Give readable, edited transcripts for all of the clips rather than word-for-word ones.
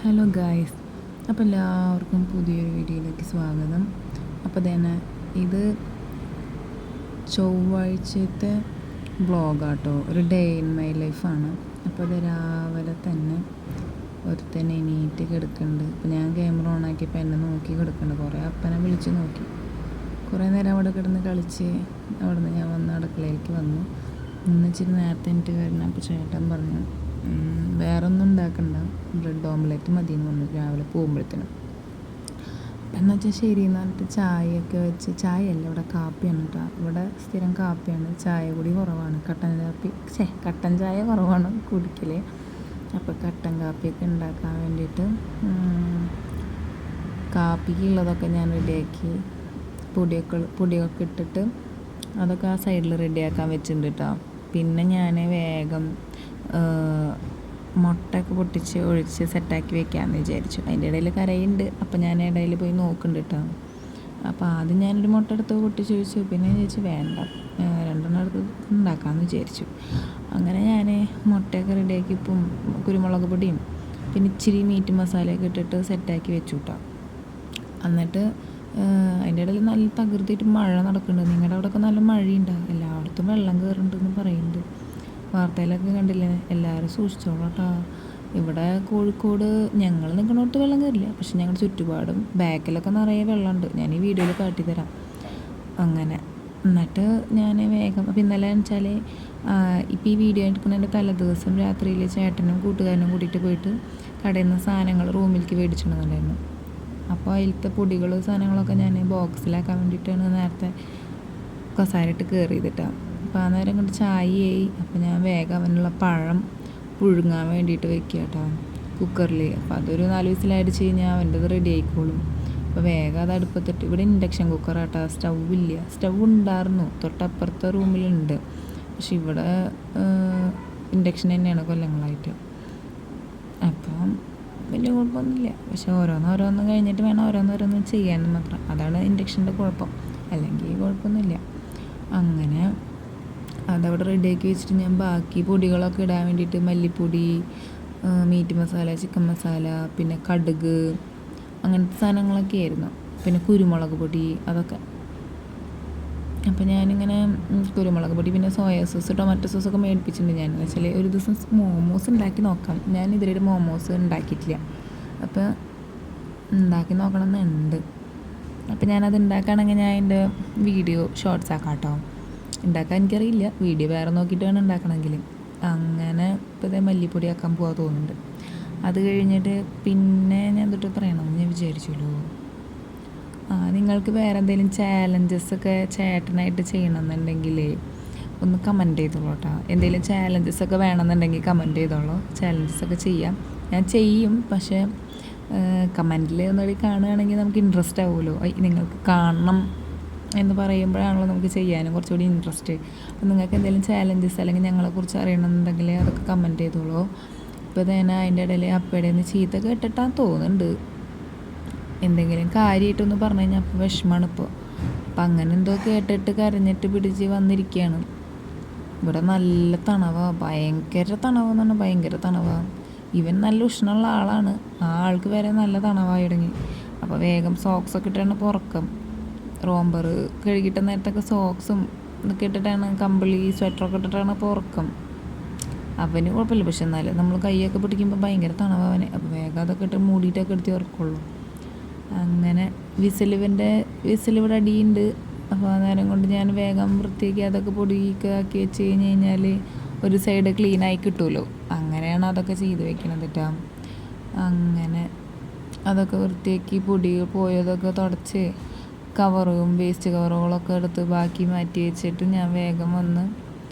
Hello guys, അപ്പോൾ എല്ലാവർക്കും പുതിയൊരു വീഡിയോയിലേക്ക് സ്വാഗതം. അപ്പോൾ തന്നെ ഇത് ചൊവ്വാഴ്ചത്തെ വ്ളോഗാട്ടോ, ഒരു ഡേ ഇൻ മൈ ലൈഫാണ്. അപ്പോൾ അത് രാവിലെ തന്നെ ഒരുത്തന്നെ എണീറ്റ് കിടക്കുന്നുണ്ട്. അപ്പോൾ ഞാൻ ക്യാമറ ഓണാക്കിയപ്പോൾ എന്നെ നോക്കി കിടക്കുന്നുണ്ട്. കുറേ അപ്പനെ വിളിച്ച് നോക്കി, കുറേ നേരം അവിടെ കിടന്ന് കളിച്ച് അവിടെ നിന്ന് ഞാൻ വന്ന് അടുക്കളയിലേക്ക് വന്നു. ഇച്ചിരി നേരത്തെ എനിക്ക് വരണം. അപ്പോൾ ചേട്ടൻ പറഞ്ഞു വേറെ ഒന്നും ഉണ്ടാക്കണ്ട, ബ്രെഡ് ഓംലെറ്റ് മതി എന്ന് പറഞ്ഞു രാവിലെ പോകുമ്പോഴത്തേനും. എന്ന് വെച്ചാൽ ശരി എന്ന് പറഞ്ഞിട്ട് ചായയൊക്കെ വെച്ച്, ചായയല്ല ഇവിടെ കാപ്പിയാണ് കേട്ടോ, ഇവിടെ സ്ഥിരം കാപ്പിയാണ്, ചായ കൂടി കുറവാണ്, കട്ടൻ ചായ കുറവാണ് കുടിക്കൽ. അപ്പോൾ കട്ടൻ കാപ്പിയൊക്കെ ഉണ്ടാക്കാൻ വേണ്ടിയിട്ട് കാപ്പിക്കുള്ളതൊക്കെ ഞാൻ റെഡിയാക്കി, പൊടിയൊക്കെ ഇട്ടിട്ട് അതൊക്കെ ആ സൈഡിൽ റെഡിയാക്കാൻ വെച്ചിട്ടുണ്ട് കേട്ടോ. പിന്നെ ഞാൻ വേഗം മുട്ടയൊക്കെ പൊട്ടിച്ച് ഒഴിച്ച് സെറ്റാക്കി വെക്കാമെന്ന് വിചാരിച്ചു. അതിൻ്റെ ഇടയിൽ കരയുണ്ട്, അപ്പോൾ ഞാൻ ഇടയിൽ പോയി നോക്കുന്നുണ്ട് കേട്ടോ. അപ്പോൾ ആദ്യം ഞാനൊരു മുട്ട എടുത്ത് പൊട്ടിച്ച് ഒഴിച്ചു, പിന്നെ ചോദിച്ചു വേണ്ട, രണ്ടെണ്ണം എടുത്ത് ഉണ്ടാക്കാമെന്ന് വിചാരിച്ചു. അങ്ങനെ ഞാൻ മുട്ടയൊക്കെ റെഡിയാക്കി ഇപ്പം കുരുമുളക് പൊടിയും പിന്നെ ഇച്ചിരി മീറ്റ് മസാലയൊക്കെ ഇട്ടിട്ട് സെറ്റാക്കി വെച്ചു കേട്ടോ. എന്നിട്ട് അതിൻ്റെ ഇടയിൽ നല്ല തകൃതിയിട്ട് മഴ നടക്കുന്നുണ്ട്. നിങ്ങളുടെ അവിടെയൊക്കെ നല്ല മഴയുണ്ടാവും, എല്ലായിടത്തും വെള്ളം കയറുന്നുണ്ടെന്ന് പറയുന്നുണ്ട്, വാർത്തയിലൊക്കെ കണ്ടില്ലേ. എല്ലാവരും സൂക്ഷിച്ചോളൂ കേട്ടോ. ഇവിടെ കോഴിക്കോട് ഞങ്ങൾ നിൽക്കുന്നിടത്ത് വെള്ളം കയറില്ല, പക്ഷെ ഞങ്ങളുടെ ചുറ്റുപാടും ബാക്കിലൊക്കെ നിറയെ വെള്ളമുണ്ട്. ഞാൻ ഈ വീഡിയോയിൽ കാട്ടിത്തരാം. അങ്ങനെ എന്നിട്ട് ഞാൻ വേഗം, അപ്പോൾ ഇന്നലെ വെച്ചാൽ ഇപ്പോൾ ഈ വീഡിയോ എടുക്കുന്നതിൻ്റെ തലേദിവസം രാത്രിയിൽ ചേട്ടനും കൂട്ടുകാരനും കൂട്ടിയിട്ട് പോയിട്ട് കടയിൽ നിന്ന് സാധനങ്ങൾ റൂമിലേക്ക് മേടിച്ചിട്ടുണ്ടായിരുന്നു. അപ്പോൾ അതിലത്തെ പൊടികൾ സാധനങ്ങളൊക്കെ ഞാൻ ബോക്സിലാക്കാൻ വേണ്ടിയിട്ടാണ് നേരത്തെ കസാരയിട്ട് കയറിയതിട്ടാണ്. അപ്പോൾ ആ നേരം കൊണ്ട് ചായയായി. അപ്പോൾ ഞാൻ വേഗം അവനുള്ള പഴം പുഴുങ്ങാൻ വേണ്ടിയിട്ട് വെക്കുക കേട്ടോ കുക്കറിൽ. അപ്പോൾ അതൊരു 4 വിസിലടിച്ച് കഴിഞ്ഞാൽ അവൻ്റെത് റെഡി ആയിക്കോളും. അപ്പോൾ വേഗം അത് അടുപ്പത്തിട്ട്, ഇവിടെ ഇൻഡക്ഷൻ കുക്കറാട്ടോ, സ്റ്റൗവില്ല. സ്റ്റൗ ഉണ്ടായിരുന്നു തൊട്ടപ്പുറത്തെ റൂമിലുണ്ട്, പക്ഷെ ഇവിടെ ഇൻഡക്ഷൻ തന്നെയാണ് കൊല്ലങ്ങളായിട്ട്. അപ്പം വലിയ കുഴപ്പമൊന്നുമില്ല, പക്ഷെ ഓരോന്ന് കഴിഞ്ഞിട്ട് വേണം ഓരോന്ന് ചെയ്യാനും മാത്രം. അതാണ് ഇൻഡക്ഷൻ്റെ കുഴപ്പം, അല്ലെങ്കിൽ കുഴപ്പമൊന്നുമില്ല. അങ്ങനെ അതവിടെ റെഡിയാക്കി വെച്ചിട്ട് ഞാൻ ബാക്കി പൊടികളൊക്കെ ഇടാൻ വേണ്ടിയിട്ട് മല്ലിപ്പൊടി, മീറ്റ് മസാല, ചിക്കൻ മസാല, പിന്നെ കടുക്, അങ്ങനത്തെ സാധനങ്ങളൊക്കെ ആയിരുന്നു. പിന്നെ കുരുമുളക് പൊടി, അതൊക്കെ. അപ്പോൾ ഞാനിങ്ങനെ കുരുമുളക് പൊടി, പിന്നെ സോയാ സോസ്, ടൊമാറ്റോ സോസൊക്കെ മേടിപ്പിച്ചിട്ടുണ്ട്. ഞാൻ എന്ന് വെച്ചാൽ ഒരു ദിവസം മോമോസ് ഉണ്ടാക്കി നോക്കാം. ഞാൻ ഇതുവരെ മോമോസ് ഉണ്ടാക്കിയിട്ടില്ല, അപ്പോൾ ഉണ്ടാക്കി നോക്കണം എന്നുണ്ട്. അപ്പോൾ ഞാനത് ഉണ്ടാക്കുകയാണെങ്കിൽ ഞാൻ എൻ്റെ വീഡിയോ ഷോർട്സ് ആക്കാം കേട്ടോ. ഉണ്ടാക്കാൻ എനിക്കറിയില്ല, വീഡിയോ വേറെ നോക്കിയിട്ട് വേണം ഉണ്ടാക്കണമെങ്കിൽ. അങ്ങനെ ഇപ്പോൾ ഇതേ മല്ലിപ്പൊടി ആക്കാൻ പോകാൻ തോന്നുന്നുണ്ട്. അത് കഴിഞ്ഞിട്ട് പിന്നെ ഞാൻ തൊട്ട് പറയണമെന്ന് ഞാൻ വിചാരിച്ചല്ലോ, നിങ്ങൾക്ക് വേറെ എന്തെങ്കിലും ചാലഞ്ചസൊക്കെ ചേട്ടനായിട്ട് ചെയ്യണമെന്നുണ്ടെങ്കിൽ ഒന്ന് കമൻറ്റ് ചെയ്തോളൂ കേട്ടോ. എന്തെങ്കിലും ചാലഞ്ചസൊക്കെ വേണമെന്നുണ്ടെങ്കിൽ കമൻറ്റ് ചെയ്തോളൂ, ചാലഞ്ചസൊക്കെ ചെയ്യാം. ഞാൻ ചെയ്യും, പക്ഷേ കമൻറ്റിൽ ഒന്നുകൂടി കാണുകയാണെങ്കിൽ നമുക്ക് ഇൻട്രസ്റ്റ് ആവുമല്ലോ. നിങ്ങൾക്ക് കാണണം എന്ന് പറയുമ്പോഴാണല്ലോ നമുക്ക് ചെയ്യാനും കുറച്ചുകൂടി ഇൻട്രസ്റ്റ്. അപ്പോൾ നിങ്ങൾക്ക് എന്തെങ്കിലും ചാലഞ്ചസ് അല്ലെങ്കിൽ ഞങ്ങളെക്കുറിച്ച് അറിയണമെന്നുണ്ടെങ്കിൽ അതൊക്കെ കമൻറ്റ് ചെയ്തോളൂ. ഇപ്പോൾ തന്നെ അതിൻ്റെ ഇടയിൽ അപ്പയുടെ നിന്ന് ചീത്ത കേട്ടിട്ടാന്ന് തോന്നുന്നുണ്ട്, എന്തെങ്കിലും കാര്യമായിട്ടൊന്ന് പറഞ്ഞു കഴിഞ്ഞാൽ അപ്പോൾ വിഷമമാണ് ഇപ്പോൾ. അപ്പം അങ്ങനെ എന്തോ കേട്ടിട്ട് കരഞ്ഞിട്ട് പിടിച്ച് വന്നിരിക്കുകയാണ്. ഇവിടെ നല്ല തണവാണ്, ഭയങ്കര തണവെന്ന് പറഞ്ഞാൽ ഭയങ്കര തണവാണ്. ഇവൻ നല്ല ഉഷ്ണമുള്ള ആളാണ്, ആ ആൾക്ക് വരെ നല്ല തണവായി തുടങ്ങി. അപ്പോൾ വേഗം സോക്സൊക്കെ ഇട്ടാണ് പുറക്കം. റോംബർ കഴുകിയിട്ട നേരത്തൊക്കെ സോക്സും ഇതൊക്കെ ഇട്ടിട്ടാണ്, കമ്പിളി സ്വെറ്ററൊക്കെ ഇട്ടിട്ടാണ് പുറക്കം. അവന് കുഴപ്പമില്ല, പക്ഷെ എന്നാലും നമ്മൾ കൈയൊക്കെ പിടിക്കുമ്പോൾ ഭയങ്കര തണവന്. അപ്പോൾ വേഗം അതൊക്കെ ഇട്ട് മൂടിയിട്ടൊക്കെ എടുത്ത് ഉറക്കുള്ളൂ. അങ്ങനെ വിസിലിവിടെ അടിയുണ്ട്. അപ്പോൾ ആ നേരം കൊണ്ട് ഞാൻ വേഗം വൃത്തിയാക്കി അതൊക്കെ പൊടിയൊക്കെ ആക്കി വെച്ച് കഴിഞ്ഞാൽ ഒരു സൈഡ് ക്ലീനായി കിട്ടുമല്ലോ. അങ്ങനെയാണ് അതൊക്കെ ചെയ്ത് വെക്കണത് കേട്ടോ. അങ്ങനെ അതൊക്കെ വൃത്തിയാക്കി പൊടി പോയതൊക്കെ തുടച്ച് കവറും വേസ്റ്റ് കവറുകളൊക്കെ എടുത്ത് ബാക്കി മാറ്റി വെച്ചിട്ട് ഞാൻ വേഗം വന്ന്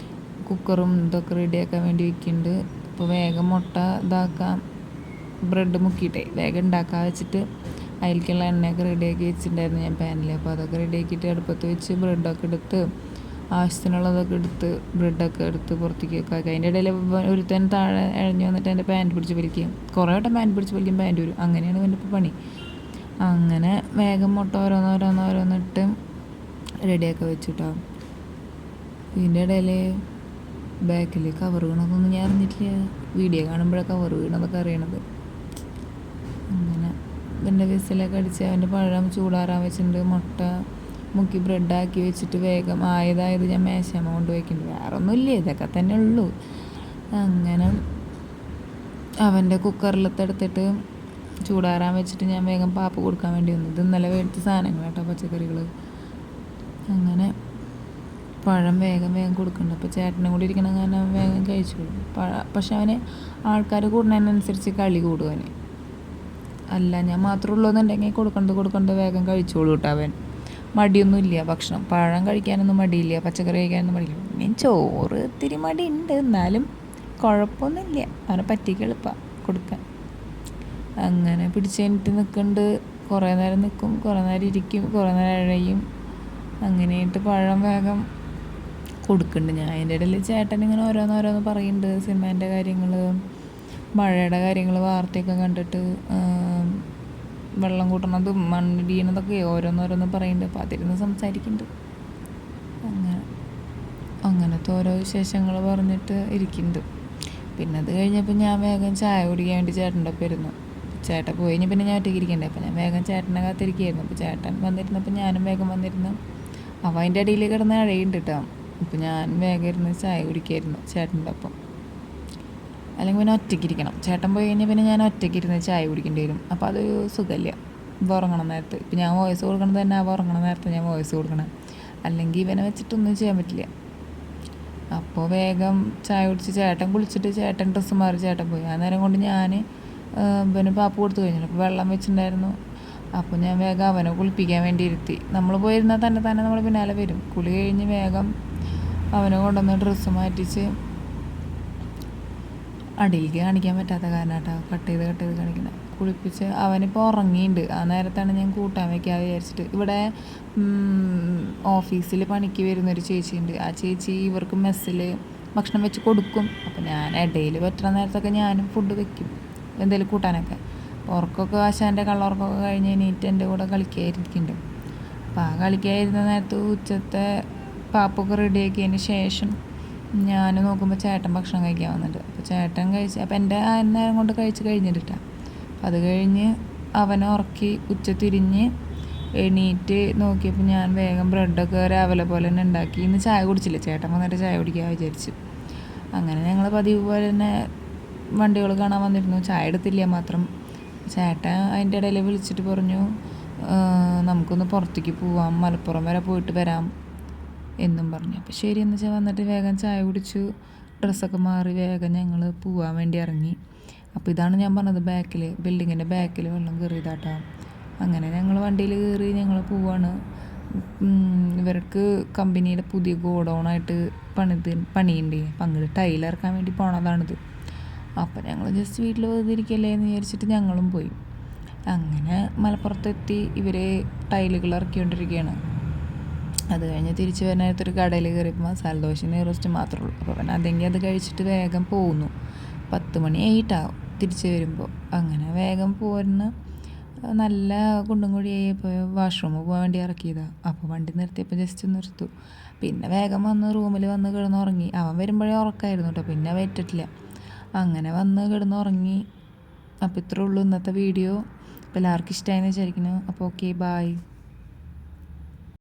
കുക്കറും ഇതൊക്കെ റെഡിയാക്കാൻ വേണ്ടി വെക്കുന്നുണ്ട്. അപ്പോൾ വേഗം മുട്ട ഇതാക്കാം, ബ്രെഡ് മുക്കിയിട്ടേ വേഗം ഉണ്ടാക്കാൻ വെച്ചിട്ട് അതിലേക്കുള്ള എണ്ണയൊക്കെ റെഡിയാക്കി വെച്ചിട്ടുണ്ടായിരുന്നു ഞാൻ പാനിൽ. അപ്പോൾ അതൊക്കെ റെഡിയാക്കിയിട്ട് അടുപ്പത്ത് വെച്ച് ബ്രെഡൊക്കെ എടുത്ത് ആവശ്യത്തിനുള്ളതൊക്കെ എടുത്ത് ബ്രെഡൊക്കെ എടുത്ത് പുറത്തേക്ക് വെക്കുക. അതിൻ്റെ ഇടയിൽ ഒരുത്തൻ താഴെ ഇഴഞ്ഞു വന്നിട്ട് എൻ്റെ പാൻറ്റ് പിടിച്ച് വലിക്കും, കുറേ വട്ടം പാൻറ്റ് പിടിച്ച് വലിക്കും, പാൻറ്റ് വരും. അങ്ങനെയാണ് എൻ്റെ ഇപ്പോൾ പണി. അങ്ങനെ വേഗം മുട്ട ഓരോന്നിട്ട് റെഡിയാക്കി വെച്ചിട്ടോ. ഇതിൻ്റെ ഇടയിൽ ബാക്കിൽ കവർ വീണതൊന്നും ഞാൻ അറിഞ്ഞിട്ടില്ല, വീഡിയോ കാണുമ്പോഴൊക്കെ കവർ വീണതൊക്കെ അറിയണത്. ഇതിൻ്റെ വിസിലൊക്കെ അടിച്ച് അവൻ്റെ പഴം ചൂടാറാൻ വെച്ചിട്ടുണ്ട്. മുട്ട മുക്കി ബ്രെഡാക്കി വെച്ചിട്ട് വേഗം ആയത് ഞാൻ മേശമ്മ കൊണ്ട് വയ്ക്കുന്നുണ്ട്. വേറെ ഒന്നുമില്ല, ഇതൊക്കെ തന്നെ ഉള്ളൂ. അങ്ങനെ അവൻ്റെ കുക്കറിലത്തെടുത്തിട്ട് ചൂടാറാൻ വെച്ചിട്ട് ഞാൻ വേഗം പാപ്പ് കൊടുക്കാൻ വേണ്ടി വന്നു. ഇത് ഇന്നലെ മേടിച്ച സാധനങ്ങൾ കേട്ടോ, പച്ചക്കറികൾ. അങ്ങനെ പഴം വേഗം കൊടുക്കുന്നുണ്ട്. അപ്പോൾ ചേട്ടനും കൂടി ഇരിക്കണം കാരണം വേഗം കഴിച്ചോളൂ. പക്ഷെ അവന് ആൾക്കാർ കൂടുന്നതിനനുസരിച്ച് കളി കൂടുവന്. അല്ല ഞാൻ മാത്രമേ ഉള്ളൂ എന്നുണ്ടെങ്കിൽ കൊടുക്കണ്ട് വേഗം കഴിച്ചോളൂ കേട്ടോ. അവൻ മടിയൊന്നുമില്ല ഭക്ഷണം. പഴം കഴിക്കാനൊന്നും മടിയില്ല, പച്ചക്കറി കഴിക്കാനൊന്നും മടിയില്ല. ഞാൻ ചോറ് ഇത്തിരി മടിയുണ്ട്, എന്നാലും കുഴപ്പമൊന്നുമില്ല. അവനെ പറ്റിക്ക് എളുപ്പമാണ് കൊടുക്കാൻ. അങ്ങനെ പിടിച്ചെനിട്ട് നിൽക്കുന്നുണ്ട്. കുറേ നേരം നിൽക്കും, കുറേ നേരം ഇരിക്കും, കുറേ നേരം ഇഴയും. അങ്ങനെയായിട്ട് പഴം വേഗം കൊടുക്കുന്നുണ്ട്. ഞാൻ അതിൻ്റെ ഇടയിൽ ചേട്ടൻ ഇങ്ങനെ ഓരോന്നോരോന്ന് പറയുന്നുണ്ട്. സിനിമേൻ്റെ കാര്യങ്ങൾ, മഴയുടെ കാര്യങ്ങൾ, വാർത്തയൊക്കെ കണ്ടിട്ട് വെള്ളം കൂട്ടണതും മണ്ണിടിയണതൊക്കെ ഓരോന്നോരോന്ന് പറയുന്നുണ്ട്. അപ്പോൾ അതിരുന്ന് സംസാരിക്കുന്നുണ്ട്. അങ്ങനത്തെ ഓരോ വിശേഷങ്ങൾ പറഞ്ഞിട്ട് ഇരിക്കുന്നുണ്ട്. പിന്നെ അത് കഴിഞ്ഞപ്പോൾ ഞാൻ വേഗം ചായ കുടിക്കാൻ വേണ്ടി ചേട്ടൻ്റെ ഒപ്പം ഇരുന്നു. ചേട്ടൻ പോയി കഴിഞ്ഞാൽ പിന്നെ ഞാൻ ഒറ്റയ്ക്ക് ഇരിക്കണ്ടേ. അപ്പോൾ ഞാൻ വേഗം ചേട്ടനെ കാത്തിരിക്കുകയായിരുന്നു. അപ്പോൾ ചേട്ടൻ വന്നിരുന്നപ്പോൾ ഞാനും വേഗം വന്നിരുന്നു. അവൻ അതിൻ്റെ ഇടയിൽ കിടന്ന് അഴയുണ്ട് കേട്ടോ. അപ്പോൾ ഞാൻ വേഗം ഇരുന്ന് ചായ കുടിക്കായിരുന്നു ചേട്ടൻ്റെ ഒപ്പം. അല്ലെങ്കിൽ പിന്നെ ഒറ്റയ്ക്ക് ഇരിക്കണം. ചേട്ടൻ പോയി കഴിഞ്ഞാൽ പിന്നെ ഞാൻ ഒറ്റയ്ക്ക് ഇരുന്ന് ചായ കുടിക്കേണ്ടി വരും. അപ്പോൾ അതൊരു സുഖമില്ല. ഉറങ്ങണം നേരത്ത്. ഇപ്പം ഞാൻ വോയിസ് കൊടുക്കണത് തന്നെ ഉറങ്ങണ നേരത്തെ ഞാൻ വോയിസ് കൊടുക്കണം. അല്ലെങ്കിൽ ഇവനെ വെച്ചിട്ടൊന്നും ചെയ്യാൻ പറ്റില്ല. അപ്പോൾ വേഗം ചായ കുടിച്ച് ചേട്ടൻ കുളിച്ചിട്ട് ചേട്ടൻ ഡ്രസ്സ് മാറി ചേട്ടൻ പോയി. ആ നേരം കൊണ്ട് ഞാൻ ഇവന് പാപ്പ് കൊടുത്തു കഴിഞ്ഞു. അപ്പോൾ വെള്ളം വെച്ചിട്ടുണ്ടായിരുന്നു. അപ്പോൾ ഞാൻ വേഗം അവനെ കുളിപ്പിക്കാൻ വേണ്ടി ഇരുത്തി. നമ്മൾ പോയിരുന്നാൽ തന്നെ നമ്മൾ പിന്നാലെ വരും. കുളി കഴിഞ്ഞ് വേഗം അവനെ കൊണ്ടുവന്ന് ഡ്രസ്സ് മാറ്റിച്ച് അടിയിലേക്ക് കാണിക്കാൻ പറ്റാത്ത കാരണം കേട്ടോ കട്ട് ചെയ്ത് കാണിക്കുന്നത്. കുളിപ്പിച്ച് അവനിപ്പോൾ ഉറങ്ങിയിട്ടുണ്ട്. ആ നേരത്താണ് ഞാൻ കൂട്ടാൻ വയ്ക്കാതെ വിചാരിച്ചിട്ട്. ഇവിടെ ഓഫീസിൽ പണിക്ക് വരുന്നൊരു ചേച്ചിയുണ്ട്. ആ ചേച്ചി ഇവർക്ക് മെസ്സിൽ ഭക്ഷണം വെച്ച് കൊടുക്കും. അപ്പോൾ ഞാൻ ഇടയിൽ പറ്റുന്ന നേരത്തൊക്കെ ഞാനും ഫുഡ് വെക്കും, എന്തെങ്കിലും കൂട്ടാനൊക്കെ. ഉറക്കമൊക്കെ ആശാൻ്റെ കള്ളുറക്കമൊക്കെ കഴിഞ്ഞ് എണീറ്റ് എൻ്റെ കൂടെ കളിക്കാതിരിക്കുന്നുണ്ട്. അപ്പോൾ ആ കളിക്കാതിരുന്ന നേരത്ത് ഉച്ചത്തെ പാപ്പൊക്കെ റെഡിയാക്കിയതിന് ശേഷം ഞാൻ നോക്കുമ്പോൾ ചേട്ടൻ ഭക്ഷണം കഴിക്കാൻ വന്നിട്ട്. അപ്പോൾ ചേട്ടൻ കഴിച്ച്, അപ്പോൾ എൻ്റെ ആ നേരം കൊണ്ട് കഴിച്ച് കഴിഞ്ഞിട്ടാണ്. അപ്പോൾ അത് കഴിഞ്ഞ് അവനെ ഉറക്കി തിരിഞ്ഞ് എണീറ്റ് നോക്കിയപ്പോൾ ഞാൻ വേഗം ബ്രെഡൊക്കെ രാവിലെ പോലെ തന്നെ ഉണ്ടാക്കി. ഇന്ന് ചായ കുടിച്ചില്ല, ചേട്ടൻ വന്നിട്ട് ചായ കുടിക്കാൻ വിചാരിച്ചു. അങ്ങനെ ഞങ്ങൾ പതിവ് പോലെ തന്നെ വണ്ടികൾ കാണാൻ വന്നിരുന്നു. ചായ എടുത്തില്ല മാത്രം. ചേട്ടൻ അതിൻ്റെ ഇടയിൽ വിളിച്ചിട്ട് പറഞ്ഞു നമുക്കൊന്ന് പുറത്തേക്ക് പോവാം, മലപ്പുറം വരെ പോയിട്ട് വരാം എന്നും പറഞ്ഞു. അപ്പോൾ ശരി എന്ന് വെച്ചാൽ വന്നിട്ട് വേഗം ചായ കുടിച്ചു, ഡ്രസ്സൊക്കെ മാറി വേഗം ഞങ്ങൾ പോകാൻ വേണ്ടി ഇറങ്ങി. അപ്പോൾ ഇതാണ് ഞാൻ പറഞ്ഞത്, ബിൽഡിങ്ങിൻ്റെ ബാക്കിൽ വെള്ളം കയറിയതാട്ടോ. അങ്ങനെ ഞങ്ങൾ വണ്ടിയിൽ കയറി ഞങ്ങൾ പോവാണ്. ഇവർക്ക് കമ്പനിയുടെ പുതിയ ഗോഡൗണായിട്ട് പണിയുണ്ട്. അപ്പം അങ്ങോട്ട് ടൈലിറക്കാൻ വേണ്ടി പോണതാണിത്. അപ്പം ഞങ്ങൾ ജസ്റ്റ് വീട്ടിൽ വെറുതിരിക്കല്ലേ എന്ന് വിചാരിച്ചിട്ട് ഞങ്ങളും പോയി. അങ്ങനെ മലപ്പുറത്തെത്തി ഇവർ ടൈലുകൾ ഇറക്കിക്കൊണ്ടിരിക്കുകയാണ്. അത് കഴിഞ്ഞ് തിരിച്ച് വരുന്നേരത്തൊരു കടയിൽ കയറിയപ്പോൾ മസാല ദോശ നെയ്റോസ്റ്റ് മാത്രമേ ഉള്ളൂ. അപ്പോൾ പിന്നെ അതെങ്കിൽ അത് കഴിച്ചിട്ട് വേഗം പോകുന്നു. 10 മണി ആയിട്ടാവും തിരിച്ച് വരുമ്പോൾ. അങ്ങനെ വേഗം പോരുന്ന നല്ല കുണ്ടും കുഴിയായി പോയി വാഷ്റൂമിൽ പോകാൻ വേണ്ടി ഇറക്കിയതാണ്. അപ്പോൾ വണ്ടി നിർത്തിയപ്പോൾ ജസ്റ്റ് നിർത്തും. പിന്നെ വേഗം വന്ന് റൂമിൽ വന്ന് കിടന്നുറങ്ങി. അവൻ വരുമ്പോഴേ ഉറക്കമായിരുന്നു കേട്ടോ, പിന്നെ വെറ്റിട്ടില്ല. അങ്ങനെ വന്ന് കിടന്നുറങ്ങി. അപ്പോൾ ഇത്രേ ഉള്ളൂ ഇന്നത്തെ വീഡിയോ. അപ്പോൾ എല്ലാവർക്കും ഇഷ്ടമായെന്ന് വിചാരിക്കുന്നു. അപ്പോൾ ഓക്കെ, ബായ്.